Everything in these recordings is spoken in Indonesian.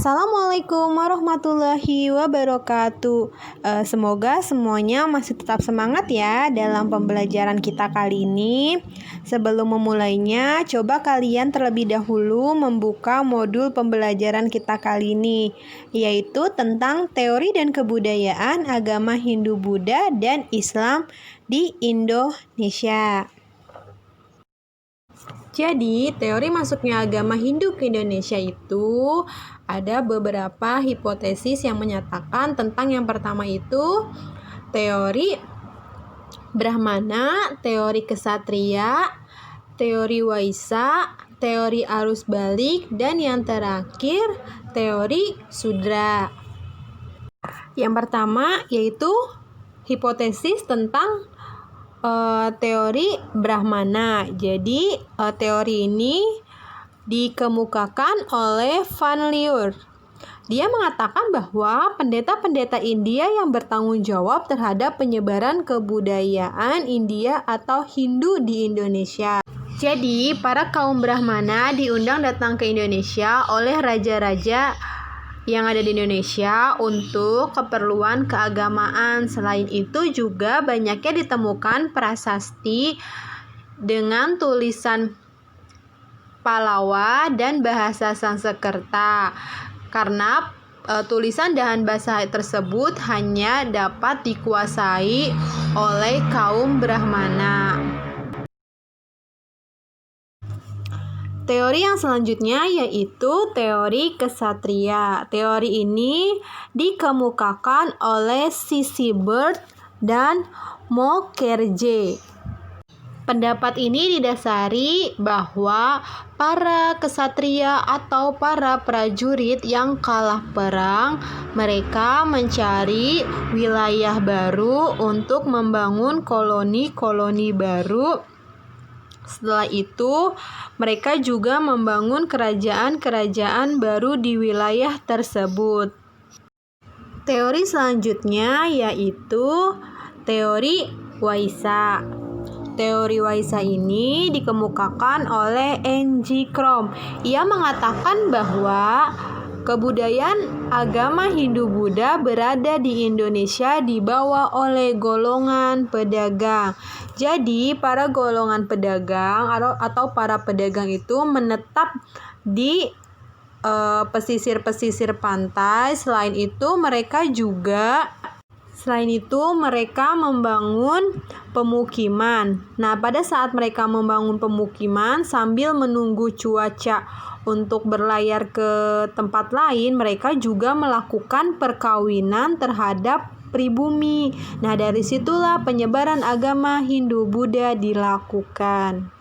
Assalamualaikum warahmatullahi wabarakatuh. Semoga semuanya masih tetap semangat ya dalam pembelajaran kita kali ini. Sebelum memulainya, coba kalian terlebih dahulu membuka modul pembelajaran kita kali ini, yaitu tentang teori dan kebudayaan agama Hindu, Buddha, dan Islam di Indonesia. Jadi, teori masuknya agama Hindu ke Indonesia itu ada beberapa hipotesis yang menyatakan tentang yang pertama itu teori Brahmana, teori Ksatria, teori Waisa, teori arus balik, dan yang terakhir teori Sudra. Yang pertama yaitu hipotesis tentang teori Brahmana. Jadi teori ini dikemukakan oleh Van Lier. Dia mengatakan bahwa pendeta-pendeta India yang bertanggung jawab terhadap penyebaran kebudayaan India atau Hindu di Indonesia. Jadi para kaum Brahmana diundang datang ke Indonesia oleh raja-raja yang ada di Indonesia untuk keperluan keagamaan. Selain itu juga banyaknya ditemukan prasasti dengan tulisan Pallava dan bahasa Sanskerta. Karena tulisan dan bahasa tersebut hanya dapat dikuasai oleh kaum Brahmana. Teori yang selanjutnya yaitu teori Ksatria. Teori ini dikemukakan oleh C.C. Bird dan Mukherjee. Pendapat ini didasari bahwa para ksatria atau para prajurit yang kalah perang, mereka mencari wilayah baru untuk membangun koloni-koloni baru. Setelah itu, mereka juga membangun kerajaan-kerajaan baru di wilayah tersebut. Teori selanjutnya yaitu teori Waisa. Teori Waisa ini dikemukakan oleh N.G. Krom. Ia mengatakan bahwa kebudayaan agama Hindu-Buddha berada di Indonesia dibawa oleh golongan pedagang. Jadi, para golongan pedagang atau para pedagang itu menetap di pesisir-pesisir pantai. Selain itu, mereka membangun pemukiman. Nah, pada saat mereka membangun pemukiman sambil menunggu cuaca untuk berlayar ke tempat lain, mereka juga melakukan perkawinan terhadap pribumi. Nah, dari situlah penyebaran agama Hindu-Buddha dilakukan.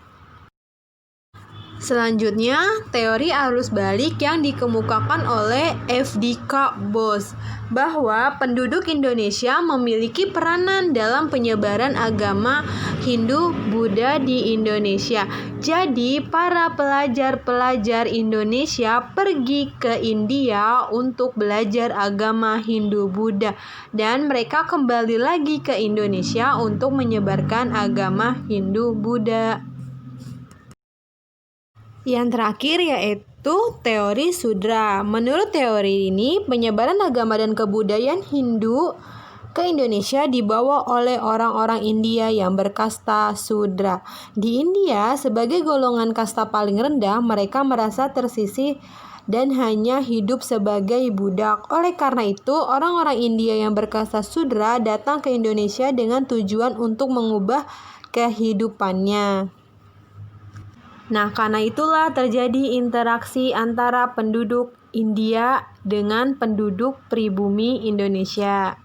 Selanjutnya, teori arus balik yang dikemukakan oleh F.D.K. Bose, bahwa penduduk Indonesia memiliki peranan dalam penyebaran agama Hindu-Buddha di Indonesia. Jadi, para pelajar-pelajar Indonesia pergi ke India untuk belajar agama Hindu-Buddha, dan mereka kembali lagi ke Indonesia untuk menyebarkan agama Hindu-Buddha. Yang terakhir yaitu teori Sudra. Menurut teori ini, penyebaran agama dan kebudayaan Hindu ke Indonesia dibawa oleh orang-orang India yang berkasta Sudra. Di India, sebagai golongan kasta paling rendah, mereka merasa tersisih dan hanya hidup sebagai budak. Oleh karena itu, orang-orang India yang berkasta Sudra datang ke Indonesia dengan tujuan untuk mengubah kehidupannya. Nah, karena itulah terjadi interaksi antara penduduk India dengan penduduk pribumi Indonesia.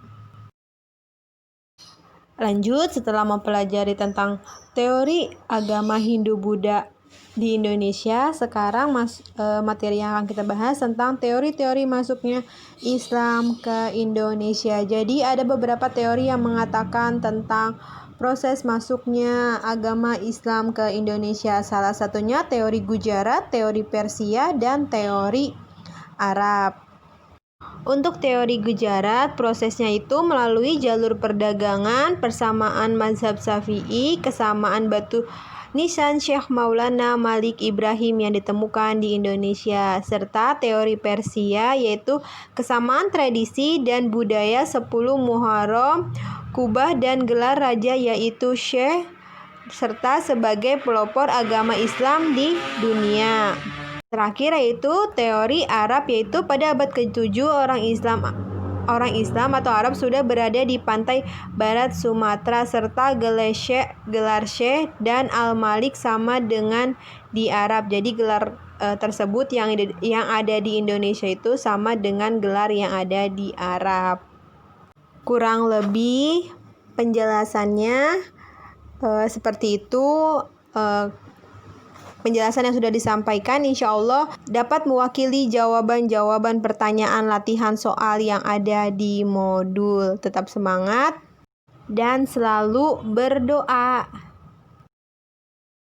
Lanjut, setelah mempelajari tentang teori agama Hindu-Buddha di Indonesia, sekarang materi yang akan kita bahas tentang teori-teori masuknya Islam ke Indonesia. Jadi ada beberapa teori yang mengatakan tentang proses masuknya agama Islam ke Indonesia. Salah satunya teori Gujarat, teori Persia, dan teori Arab. Untuk teori Gujarat, prosesnya itu melalui jalur perdagangan, persamaan mazhab Syafi'i, kesamaan batu nisan Syekh Maulana Malik Ibrahim yang ditemukan di Indonesia, serta teori Persia yaitu kesamaan tradisi dan budaya 10 Muharram, kubah dan gelar raja yaitu Syekh, serta sebagai pelopor agama Islam di dunia. Terakhir yaitu teori Arab, yaitu pada abad ke-7 orang Islam atau Arab sudah berada di pantai barat Sumatera, serta gelar Syekh dan Al-Malik sama dengan di Arab. Jadi gelar tersebut yang ada di Indonesia itu sama dengan gelar yang ada di Arab. Kurang lebih penjelasannya seperti itu. Penjelasan yang sudah disampaikan insya Allah dapat mewakili jawaban-jawaban pertanyaan latihan soal yang ada di modul. Tetap semangat dan selalu berdoa.